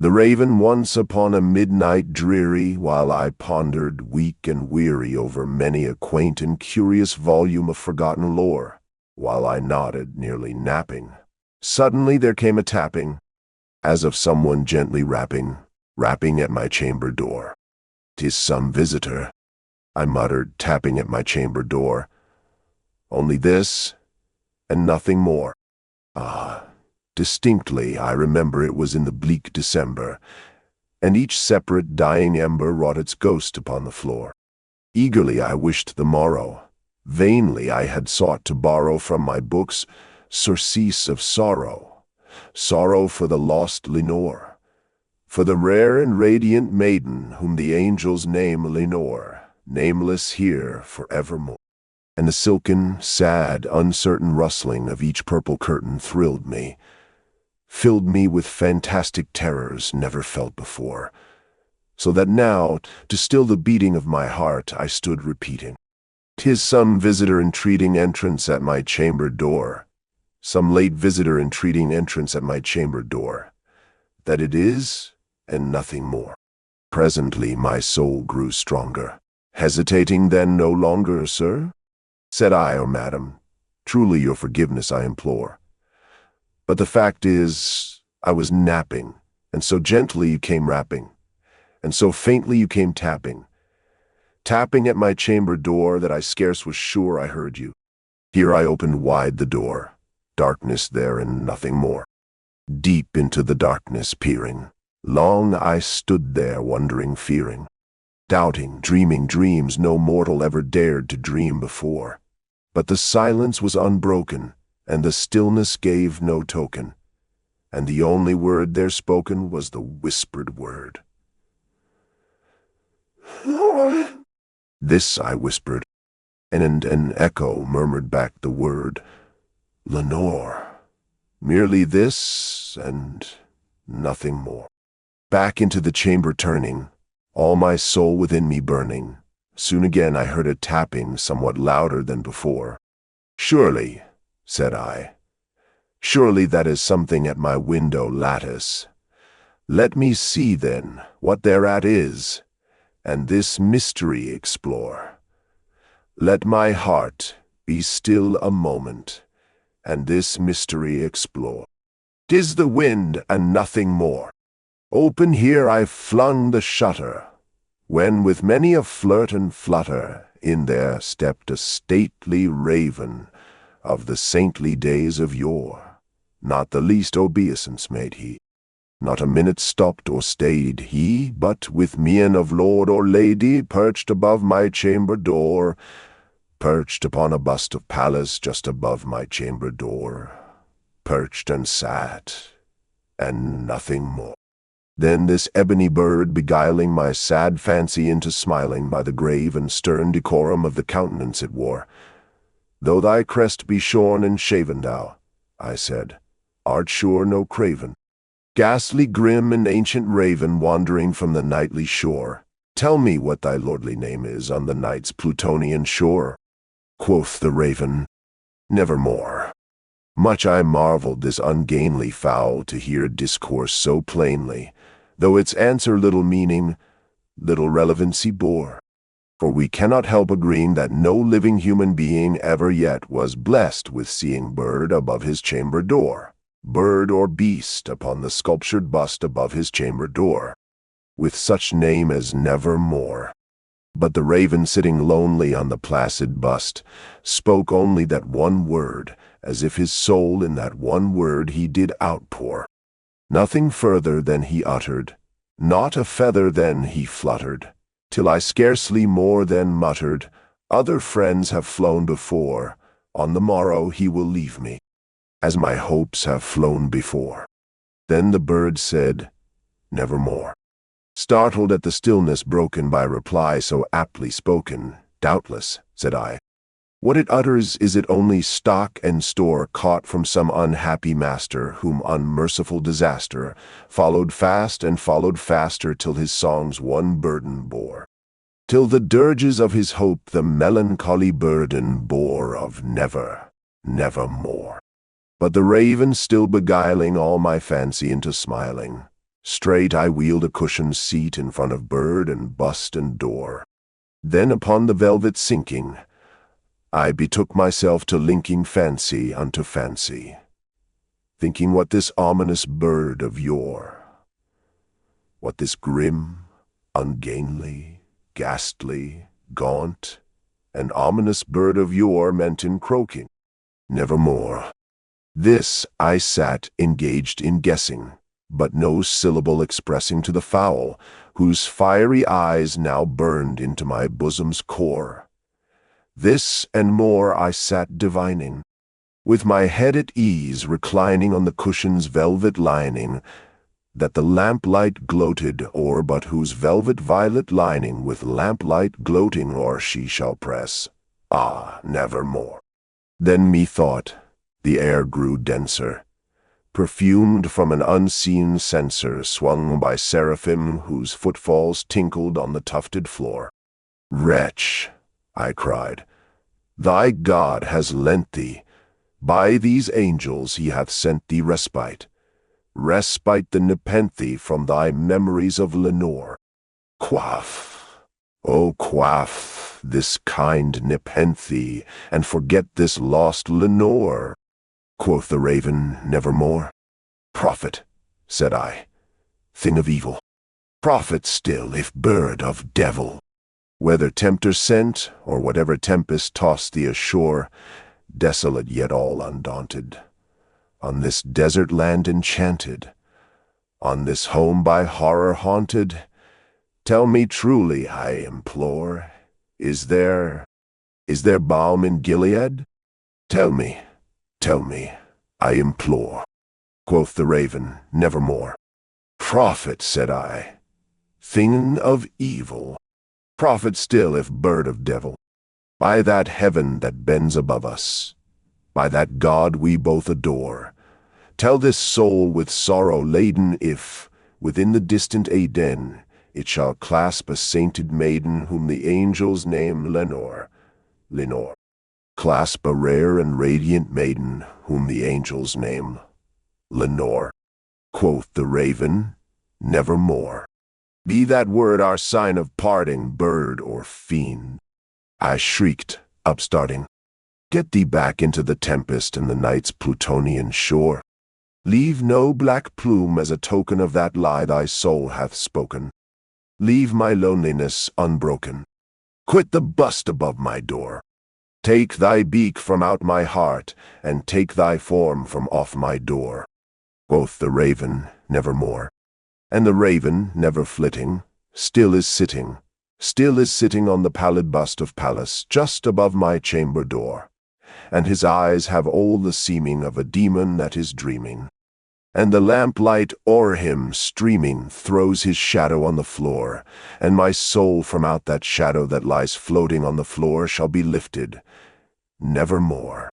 The raven once upon a midnight dreary, while I pondered, weak and weary, over many a quaint and curious volume of forgotten lore, while I nodded, nearly napping, suddenly there came a tapping, as of someone gently rapping at my chamber door. "'Tis some visitor," I muttered, tapping at my chamber door. "Only this, and nothing more." Ah, distinctly I remember it was in the bleak December, and each separate dying ember wrought its ghost upon the floor. Eagerly I wished the morrow. Vainly I had sought to borrow from my books surcease of sorrow, sorrow for the lost Lenore, for the rare and radiant maiden whom the angels name Lenore, nameless here forevermore. And the silken, sad, uncertain rustling of each purple curtain thrilled me, filled me with fantastic terrors never felt before, so that now, to still the beating of my heart, I stood repeating, "'Tis some visitor entreating entrance at my chamber door, some late visitor entreating entrance at my chamber door, that it is, and nothing more." Presently my soul grew stronger. "Hesitating then no longer, sir?" said I, "or madam, truly your forgiveness I implore. But the fact is, I was napping, and so gently you came rapping, and so faintly you came tapping at my chamber door that I scarce was sure I heard you. Here I opened wide the door, darkness there and nothing more. Deep into the darkness peering, long I stood there wondering, fearing, doubting, dreaming dreams no mortal ever dared to dream before. But the silence was unbroken, and the stillness gave no token, and the only word there spoken was the whispered word. This I whispered, and an echo murmured back the word, "Lenore." Merely this, and nothing more. Back into the chamber turning, all my soul within me burning, soon again I heard a tapping somewhat louder than before. "Surely," said I, "surely that is something at my window lattice. Let me see, then, what thereat is, and this mystery explore. Let my heart be still a moment, and this mystery explore. 'Tis the wind and nothing more." Open here I flung the shutter, when with many a flirt and flutter in there stepped a stately raven of the saintly days of yore. Not the least obeisance made he, not a minute stopped or stayed he, but with mien of lord or lady perched above my chamber door, perched upon a bust of Pallas just above my chamber door, perched and sat, and nothing more. Then this ebony bird, beguiling my sad fancy into smiling by the grave and stern decorum of the countenance it wore, "Though thy crest be shorn and shaven, thou," I said, "art sure no craven. Ghastly, grim, and ancient raven, wandering from the nightly shore, tell me what thy lordly name is on the night's Plutonian shore." Quoth the raven, "Nevermore." Much I marveled this ungainly fowl to hear discourse so plainly, though its answer little meaning, little relevancy bore. For we cannot help agreeing that no living human being ever yet was blessed with seeing bird above his chamber door, bird or beast upon the sculptured bust above his chamber door, with such name as Nevermore. But the raven sitting lonely on the placid bust spoke only that one word, as if his soul in that one word he did outpour. Nothing further than he uttered, not a feather then he fluttered, till I scarcely more than muttered, "Other friends have flown before, on the morrow he will leave me, as my hopes have flown before." Then the bird said, "Nevermore." Startled at the stillness broken by reply so aptly spoken, "Doubtless," said I, "what it utters is it only stock and store caught from some unhappy master whom unmerciful disaster followed fast and followed faster till his songs one burden bore, till the dirges of his hope the melancholy burden bore of nevermore." But the raven, still beguiling all my fancy into smiling, Straight I wheeled a cushioned seat in front of bird and bust and door. Then upon the velvet sinking, I betook myself to linking fancy unto fancy, thinking what this ominous bird of yore, what this grim, ungainly, ghastly, gaunt, and ominous bird of yore meant in croaking. Nevermore. This I sat engaged in guessing, but no syllable expressing to the fowl, whose fiery eyes now burned into my bosom's core. This and more I sat divining, with my head at ease reclining on the cushion's velvet lining, that the lamplight gloated o'er, but whose velvet violet lining with lamplight gloating o'er she shall press. Ah, nevermore. Then methought the air grew denser, perfumed from an unseen censer swung by seraphim whose footfalls tinkled on the tufted floor. Wretch, I cried, thy God has lent thee, by these angels he hath sent thee respite the nepenthe from thy memories of Lenore. Quaff, oh quaff this kind nepenthe, and forget this lost Lenore. Quoth the raven, Nevermore. Prophet, said I, thing of evil. Prophet still, if bird of devil. Whether tempter sent, or whatever tempest tossed thee ashore, desolate yet all undaunted, on this desert land enchanted, on this home by horror haunted, tell me truly, I implore, is there balm in Gilead? Tell me, I implore. Quoth the raven, Nevermore. Prophet, said I, thing of evil. Prophet still, if bird of devil. By that heaven that bends above us, by that God we both adore, tell this soul with sorrow laden if, within the distant Aden, it shall clasp a sainted maiden whom the angels name Lenore. Clasp a rare and radiant maiden whom the angels name Lenore. Quoth the raven, Nevermore. Be that word our sign of parting, bird or fiend. I shrieked, upstarting, get thee back into the tempest and the night's Plutonian shore. Leave no black plume as a token of that lie thy soul hath spoken. Leave my loneliness unbroken. Quit the bust above my door. Take thy beak from out my heart, and take thy form from off my door. Quoth the raven, Nevermore. And the raven, never flitting, still is sitting on the pallid bust of Pallas, just above my chamber door. And his eyes have all the seeming of a demon that is dreaming. And the lamplight o'er him streaming throws his shadow on the floor, and my soul from out that shadow that lies floating on the floor shall be lifted, nevermore.